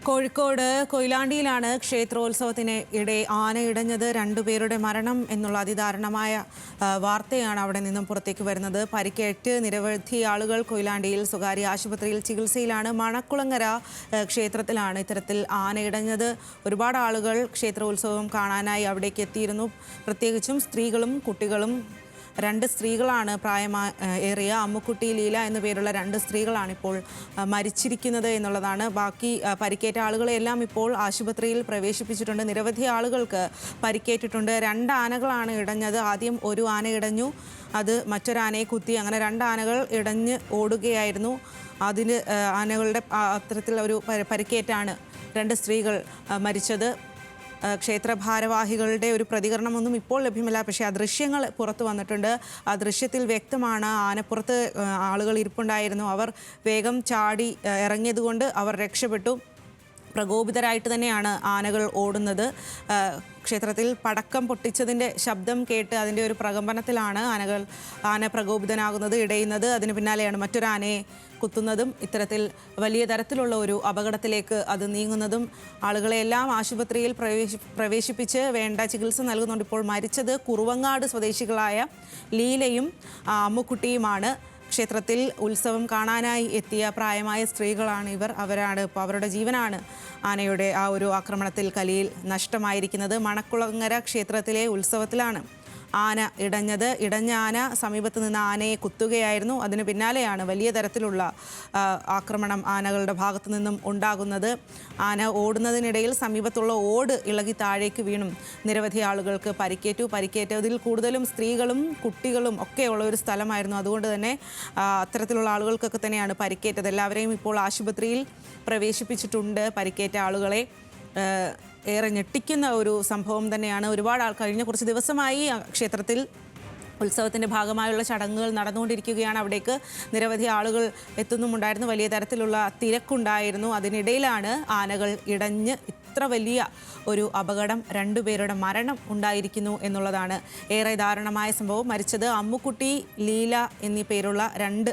കോഴിക്കോട് കൊയിലാണ്ടിയിലാണ് ക്ഷേത്രോത്സവത്തിന് ഇടെ ആന ഇടഞ്ഞത്. രണ്ടുപേരുടെ മരണം എന്നുള്ള അതിദാരുണമായ വാർത്തയാണ് അവിടെ നിന്നും പുറത്തേക്ക് വരുന്നത്. പരിക്കേറ്റ് നിരവധി ആളുകൾ കൊയിലാണ്ടിയിൽ സ്വകാര്യ ആശുപത്രിയിൽ ചികിത്സയിലാണ്. മണക്കുളങ്ങര ക്ഷേത്രത്തിലാണ് ഇത്തരത്തിൽ ആന ഇടഞ്ഞത്. ഒരുപാട് ആളുകൾ ക്ഷേത്രോത്സവം കാണാനായി അവിടേക്ക് എത്തിയിരുന്നു. പ്രത്യേകിച്ചും സ്ത്രീകളും കുട്ടികളും. രണ്ട് സ്ത്രീകളാണ് ഏറിയ അമ്മുക്കുട്ടി ലീല എന്നു പേരുള്ള രണ്ട് സ്ത്രീകളാണ് ഇപ്പോൾ മരിച്ചിരിക്കുന്നത് എന്നുള്ളതാണ്. ബാക്കി പരിക്കേറ്റ ആളുകളെല്ലാം ഇപ്പോൾ ആശുപത്രിയിൽ പ്രവേശിപ്പിച്ചിട്ടുണ്ട്. നിരവധി ആളുകൾക്ക് പരിക്കേറ്റിട്ടുണ്ട്. രണ്ട് ആനകളാണ് ഇടഞ്ഞത്. ആദ്യം ഒരു ആന ഇടഞ്ഞു, അത് മറ്റൊരാനയെ കുത്തി. അങ്ങനെ രണ്ട് ആനകൾ ഇടഞ്ഞ് ഓടുകയായിരുന്നു. അതിന് ആനകളുടെ അത്തരത്തിൽ ഒരു പരിക്കേറ്റാണ് രണ്ട് സ്ത്രീകൾ മരിച്ചത്. ക്ഷേത്ര ഭാരവാഹികളുടെ ഒരു പ്രതികരണമൊന്നും ഇപ്പോൾ ലഭ്യമല്ല. പക്ഷേ ആ ദൃശ്യങ്ങൾ പുറത്തു വന്നിട്ടുണ്ട്. ആ ദൃശ്യത്തിൽ വ്യക്തമാണ് ആനപ്പുറത്ത് ആളുകൾ ഇരിപ്പുണ്ടായിരുന്നു. അവർ വേഗം ചാടി ഇറങ്ങിയതുകൊണ്ട് അവർ രക്ഷപ്പെട്ടു. പ്രകോപിതരായിട്ട് തന്നെയാണ് ആനകൾ ഓടുന്നത്. ക്ഷേത്രത്തിൽ പടക്കം പൊട്ടിച്ചതിൻ്റെ ശബ്ദം കേട്ട് അതിൻ്റെ ഒരു പ്രകമ്പനത്തിലാണ് ആന പ്രകോപിതനാകുന്നത്, ഇടയുന്നത്. അതിന് പിന്നാലെയാണ് മറ്റൊരു ആനയെ കുത്തുന്നതും ഇത്തരത്തിൽ വലിയ തരത്തിലുള്ള ഒരു അപകടത്തിലേക്ക് അത് നീങ്ങുന്നതും. ആളുകളെല്ലാം ആശുപത്രിയിൽ പ്രവേശിപ്പിച്ച് വേണ്ട ചികിത്സ നൽകുന്നുണ്ട്. ഇപ്പോൾ മരിച്ചത് കുറുവങ്ങാട് സ്വദേശികളായ ലീലയും അമ്മുക്കുട്ടിയുമാണ്. ക്ഷേത്രത്തിൽ ഉത്സവം കാണാനായി എത്തിയ പ്രായമായ സ്ത്രീകളാണ് ഇവർ. ഇപ്പോൾ അവരുടെ ജീവനാണ് ആനയുടെ ആ ഒരു ആക്രമണത്തിൽ കലിയിൽ നഷ്ടമായിരിക്കുന്നത്. മണക്കുളങ്ങര ക്ഷേത്രത്തിലെ ഉത്സവത്തിലാണ് ആന ഇടഞ്ഞത്. ഇടഞ്ഞ ആന സമീപത്ത് നിന്ന് ആനയെ കുത്തുകയായിരുന്നു. അതിന് പിന്നാലെയാണ് വലിയ തരത്തിലുള്ള ആക്രമണം ആനകളുടെ ഭാഗത്തു നിന്നും ഉണ്ടാകുന്നത്. ആന ഓടുന്നതിനിടയിൽ സമീപത്തുള്ള ഓട് ഇളകി താഴേക്ക് വീണും നിരവധി ആളുകൾക്ക് പരിക്കേറ്റതിൽ കൂടുതലും സ്ത്രീകളും കുട്ടികളും ഒക്കെയുള്ള ഒരു സ്ഥലമായിരുന്നു. അതുകൊണ്ട് തന്നെ അത്തരത്തിലുള്ള ആളുകൾക്കൊക്കെ തന്നെയാണ് പരിക്കേറ്റത്. എല്ലാവരെയും ഇപ്പോൾ ആശുപത്രിയിൽ പ്രവേശിപ്പിച്ചിട്ടുണ്ട്. പരിക്കേറ്റ ആളുകളെ ഏറെ ഞെട്ടിക്കുന്ന ഒരു സംഭവം തന്നെയാണ്. കഴിഞ്ഞ കുറച്ച് ദിവസമായി ക്ഷേത്രത്തിൽ ഉത്സവത്തിൻ്റെ ഭാഗമായുള്ള ചടങ്ങുകൾ നടന്നുകൊണ്ടിരിക്കുകയാണ്. അവിടേക്ക് നിരവധി ആളുകൾ എത്തുന്നുമുണ്ടായിരുന്നു. വലിയ തരത്തിലുള്ള തിരക്കുണ്ടായിരുന്നു. അതിനിടയിലാണ് ആനകൾ ഇടഞ്ഞ് ഇത്ര വലിയ ഒരു അപകടം, രണ്ടുപേരുടെ മരണം ഉണ്ടായിരിക്കുന്നു എന്നുള്ളതാണ് ഏറെ ദാരുണമായ സംഭവം. മരിച്ചത് അമ്മുക്കുട്ടി ലീല എന്നീ പേരുള്ള രണ്ട്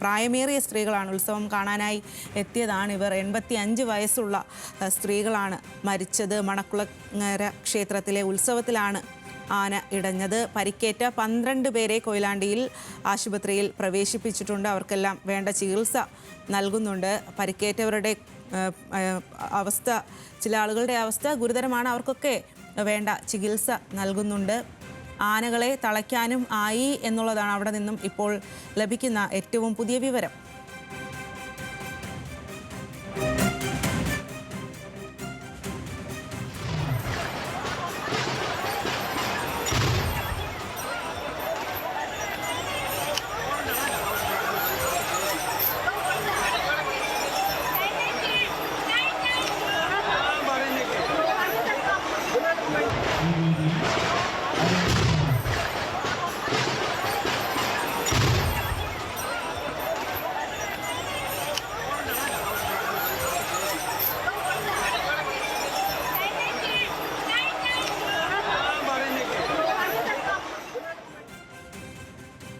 പ്രായമേറിയ സ്ത്രീകളാണ്. ഉത്സവം കാണാനായി എത്തിയതാണ് ഇവർ. 85 വയസ്സുള്ള സ്ത്രീകളാണ് മരിച്ചത്. മണക്കുളങ്ങര ക്ഷേത്രത്തിലെ ഉത്സവത്തിലാണ് ആന ഇടഞ്ഞത്. പരിക്കേറ്റ 12 പേരെ കൊയിലാണ്ടിയിൽ ആശുപത്രിയിൽ പ്രവേശിപ്പിച്ചിട്ടുണ്ട്. അവർക്കെല്ലാം വേണ്ട ചികിത്സ നൽകുന്നുണ്ട്. പരിക്കേറ്റവരുടെ അവസ്ഥ, ചില ആളുകളുടെ അവസ്ഥ ഗുരുതരമാണ്. അവർക്കൊക്കെ വേണ്ട ചികിത്സ നൽകുന്നുണ്ട്. ആനകളെ തളയ്ക്കാനും ആയി എന്നുള്ളതാണ് അവിടെ നിന്നും ഇപ്പോൾ ലഭിക്കുന്ന ഏറ്റവും പുതിയ വിവരം.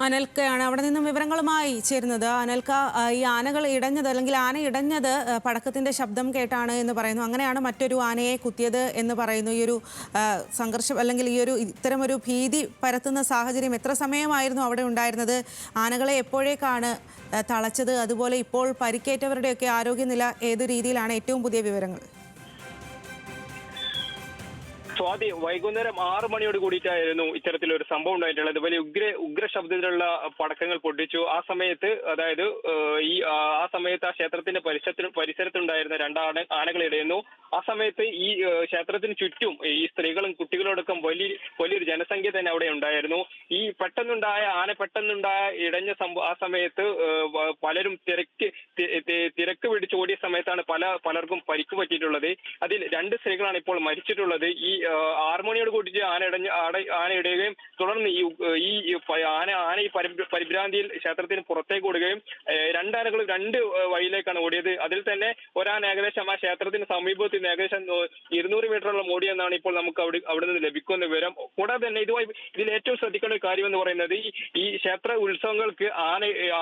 അനൽക്കയാണ് അവിടെ നിന്നും വിവരങ്ങളുമായി ചേരുന്നത്. അനൽക്ക, ഈ ആനകൾ ഇടഞ്ഞത് അല്ലെങ്കിൽ ആന ഇടഞ്ഞത് പടക്കത്തിൻ്റെ ശബ്ദം കേട്ടാണ് എന്ന് പറയുന്നു. അങ്ങനെയാണ് മറ്റൊരു ആനയെ കുത്തിയത് എന്ന് പറയുന്നു. ഈ ഒരു സംഘർഷം അല്ലെങ്കിൽ ഇത്തരമൊരു ഭീതി പരത്തുന്ന സാഹചര്യം എത്ര സമയമായിരുന്നു അവിടെ ഉണ്ടായിരുന്നത്? ആനകളെ എപ്പോഴേക്കാണ് തളച്ചത്? അതുപോലെ ഇപ്പോൾ പരിക്കേറ്റവരുടെയൊക്കെ ആരോഗ്യനില ഏതു രീതിയിലാണ്? ഏറ്റവും പുതിയ വിവരങ്ങൾ. സ്വാതി, വൈകുന്നേരം 6 മണിയോട് കൂടിയിട്ടായിരുന്നു ഇത്തരത്തിലൊരു സംഭവം ഉണ്ടായിട്ടുള്ളത്. വലിയ ഉഗ്ര ശബ്ദത്തിലുള്ള പടക്കങ്ങൾ പൊട്ടിച്ചു. ആ സമയത്ത്, അതായത് ആ സമയത്ത് ആ ക്ഷേത്രത്തിന്റെ പരിസരത്തുണ്ടായിരുന്ന ആനകൾ ഇടയുന്നു. ആ സമയത്ത് ഈ ക്ഷേത്രത്തിന് ചുറ്റും ഈ സ്ത്രീകളും കുട്ടികളോടൊപ്പം വലിയൊരു ജനസംഖ്യ തന്നെ അവിടെ ഉണ്ടായിരുന്നു. ഈ പെട്ടെന്നുണ്ടായ ഇടഞ്ഞ ആ സമയത്ത് പലരും തിരക്ക് പിടിച്ചോടിയ സമയത്താണ് പലർക്കും പരിക്ക് പറ്റിയിട്ടുള്ളത്. അതിൽ 2 സ്ത്രീകളാണ് ഇപ്പോൾ മരിച്ചിട്ടുള്ളത്. ഈ 6 മണിയോട് കൂട്ടിച്ച് ആന ഇടുകയും തുടർന്ന് ഈ ആന ഈ പരിഭ്രാന്തിയിൽ ക്ഷേത്രത്തിന് പുറത്തേക്ക് ഓടുകയും രണ്ടാനകൾ രണ്ട് വഴിയിലേക്കാണ് ഓടിയത്. അതിൽ തന്നെ ഒരാന ഏകദേശം ആ ക്ഷേത്രത്തിന് സമീപത്ത് നിന്ന് ഏകദേശം 200 മീറ്ററോളം ഓടിയെന്നാണ് ഇപ്പോൾ നമുക്ക് അവിടെ നിന്ന് ലഭിക്കുന്ന വിവരം. കൂടാതെ തന്നെ ഇതിൽ ഏറ്റവും ശ്രദ്ധിക്കേണ്ട ഒരു കാര്യം എന്ന് പറയുന്നത് ഈ ക്ഷേത്ര ഉത്സവങ്ങൾക്ക്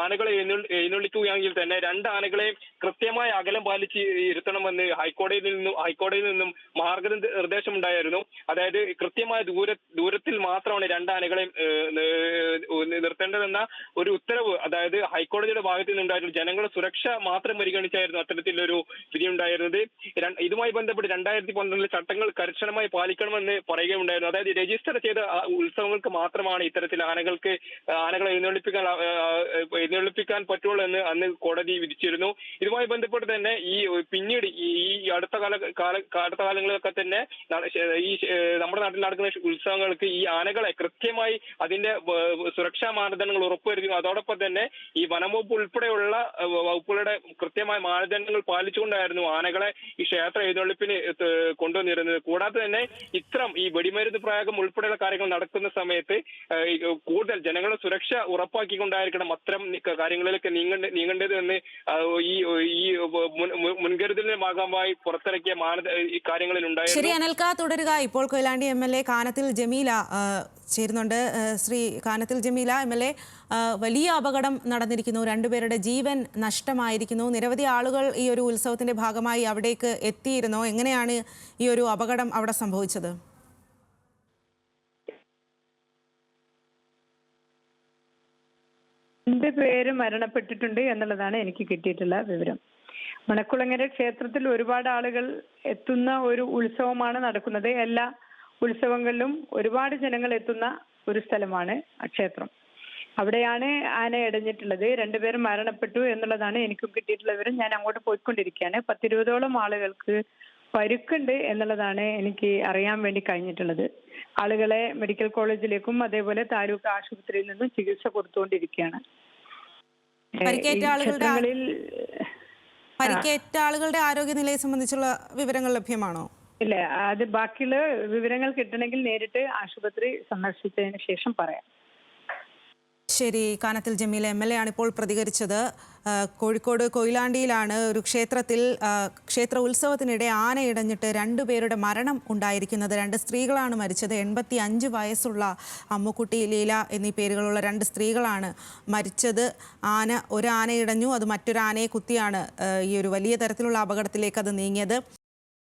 ആനകളെ എഴുന്നള്ളിക്കുകയാണെങ്കിൽ തന്നെ രണ്ട് ആനകളെയും കൃത്യമായ അകലം പാലിച്ച് ഇരുത്തണമെന്ന് ഹൈക്കോടതിയിൽ നിന്നും മാർഗനിർദ്ദേശം ഉണ്ടായിരുന്നു. അതായത് കൃത്യമായ ദൂരത്തിൽ മാത്രമാണ് രണ്ട് ആനകളെയും നിർത്തേണ്ടതെന്ന ഒരു ഉത്തരവ് അതായത് ഹൈക്കോടതിയുടെ ഭാഗത്തു നിന്നുണ്ടായിരുന്നു. ജനങ്ങളുടെ സുരക്ഷ മാത്രം പരിഗണിച്ചായിരുന്നു അത്തരത്തിലൊരു വിധി ഉണ്ടായിരുന്നത്. ഇതുമായി ബന്ധപ്പെട്ട് 2012 ചട്ടങ്ങൾ കർശനമായി പാലിക്കണമെന്ന് പറയുകയുണ്ടായിരുന്നു. അതായത് രജിസ്റ്റർ ചെയ്ത ഉത്സവങ്ങൾക്ക് മാത്രമാണ് ഇത്തരത്തിൽ ആനകളെ എഴുന്നള്ളിപ്പിക്കാൻ പറ്റുള്ളൂ എന്ന് അന്ന് കോടതി വിധിച്ചിരുന്നു. ഇതുമായി ബന്ധപ്പെട്ട് തന്നെ പിന്നീട് ഈ അടുത്ത കാലങ്ങളിലൊക്കെ തന്നെ ഈ നമ്മുടെ നാട്ടിൽ നടക്കുന്ന ഉത്സവങ്ങൾക്ക് ഈ ആനകളെ കൃത്യമായി അതിന്റെ സുരക്ഷാ മാനദണ്ഡങ്ങൾ ഉറപ്പുവരുത്തുകയും അതോടൊപ്പം തന്നെ ഈ വനംവകുപ്പ് ഉൾപ്പെടെയുള്ള വകുപ്പുകളുടെ കൃത്യമായ മാനദണ്ഡങ്ങൾ പാലിച്ചുകൊണ്ടായിരുന്നു ആനകളെ ഈ ക്ഷേത്ര എഴുന്നള്ളിപ്പിന് കൊണ്ടുവന്നിരുന്നത്. കൂടാതെ തന്നെ ഈ വെടിമരുന്ന് പ്രയോഗം ഉൾപ്പെടെയുള്ള കാര്യങ്ങൾ നടക്കുന്ന സമയത്ത് കൂടുതൽ ജനങ്ങളുടെ സുരക്ഷ ഉറപ്പാക്കിക്കൊണ്ടായിരിക്കണം അത്തരം കാര്യങ്ങളിലേക്ക് നീങ്ങേണ്ടത് എന്ന് ഈ മുൻകരുതലിന്റെ ഭാഗമായി പുറത്തിറക്കിയ കാര്യങ്ങളിൽ ഉണ്ടായിരുന്നു. ശരി അനൽക്ക, തുടരുക. ഇപ്പോൾ കൊയിലാണ്ടി MLA കാനത്തിൽ ജമീല ചേരുന്നുണ്ട്. ശ്രീ കാനത്തിൽ ജമീല MLA, വലിയ അപകടം നടന്നിരിക്കുന്നു, രണ്ടുപേരുടെ ജീവൻ നഷ്ടമായിരിക്കുന്നു. നിരവധി ആളുകൾ ഈ ഒരു ഉത്സവത്തിന്റെ ഭാഗമായി അവിടേക്ക് എത്തിയിരുന്നോ? എങ്ങനെയാണ് ഈ ഒരു അപകടം അവിടെ സംഭവിച്ചത്? രണ്ട് പേര് മരണപ്പെട്ടിട്ടുണ്ട് എന്നുള്ളതാണ് എനിക്ക് കിട്ടിയിട്ടുള്ള വിവരം. മണക്കുളങ്ങര ക്ഷേത്രത്തിൽ ഒരുപാട് ആളുകൾ എത്തുന്ന ഒരു ഉത്സവമാണ് നടക്കുന്നത്. എല്ലാ ഉത്സവങ്ങളിലും ഒരുപാട് ജനങ്ങൾ എത്തുന്ന ഒരു സ്ഥലമാണ് ആ ക്ഷേത്രം. അവിടെയാണ് ആന ഇടഞ്ഞിട്ടുള്ളത്. രണ്ടുപേരും മരണപ്പെട്ടു എന്നുള്ളതാണ് എനിക്കും കിട്ടിയിട്ടുള്ള വിവരം. ഞാൻ അങ്ങോട്ട് പോയിക്കൊണ്ടിരിക്കുകയാണ്. 10-20ഓളം ആളുകൾക്ക് പരുക്കുണ്ട് എന്നുള്ളതാണ് എനിക്ക് അറിയാൻ വേണ്ടി കഴിഞ്ഞിട്ടുള്ളത്. ആളുകളെ മെഡിക്കൽ കോളേജിലേക്കും അതേപോലെ താലൂക്ക് ആശുപത്രിയിൽ നിന്നും ചികിത്സ കൊടുത്തുകൊണ്ടിരിക്കുകയാണ്. പരിക്കേറ്റ ആളുകളുടെ ആരോഗ്യനിലയെ സംബന്ധിച്ചുള്ള വിവരങ്ങൾ ലഭ്യമാണോ? ഇല്ല, അത് ബാക്കിയുള്ള വിവരങ്ങൾ കിട്ടണമെങ്കിൽ നേരിട്ട് ആശുപത്രി സന്ദർശിച്ചതിന് ശേഷം പറയാം. ശരി, കാനത്തിൽ ജമീല MLA ആണ് ഇപ്പോൾ പ്രതികരിച്ചത്. കോഴിക്കോട് കൊയിലാണ്ടിയിലാണ് ഒരു ക്ഷേത്ര ഉത്സവത്തിനിടെ ആന ഇടഞ്ഞിട്ട് രണ്ടുപേരുടെ മരണം ഉണ്ടായിരിക്കുന്നത്. 2 സ്ത്രീകളാണ് മരിച്ചത്. 85 വയസ്സുള്ള അമ്മുക്കുട്ടി, ലീല എന്നീ പേരുകളുള്ള 2 സ്ത്രീകളാണ് മരിച്ചത്. ഒരു ആന ഇടഞ്ഞു, അത് മറ്റൊരു ആനയെ കുത്തിയാണ് ഈ ഒരു വലിയ തരത്തിലുള്ള അപകടത്തിലേക്ക് അത് നീങ്ങിയത്.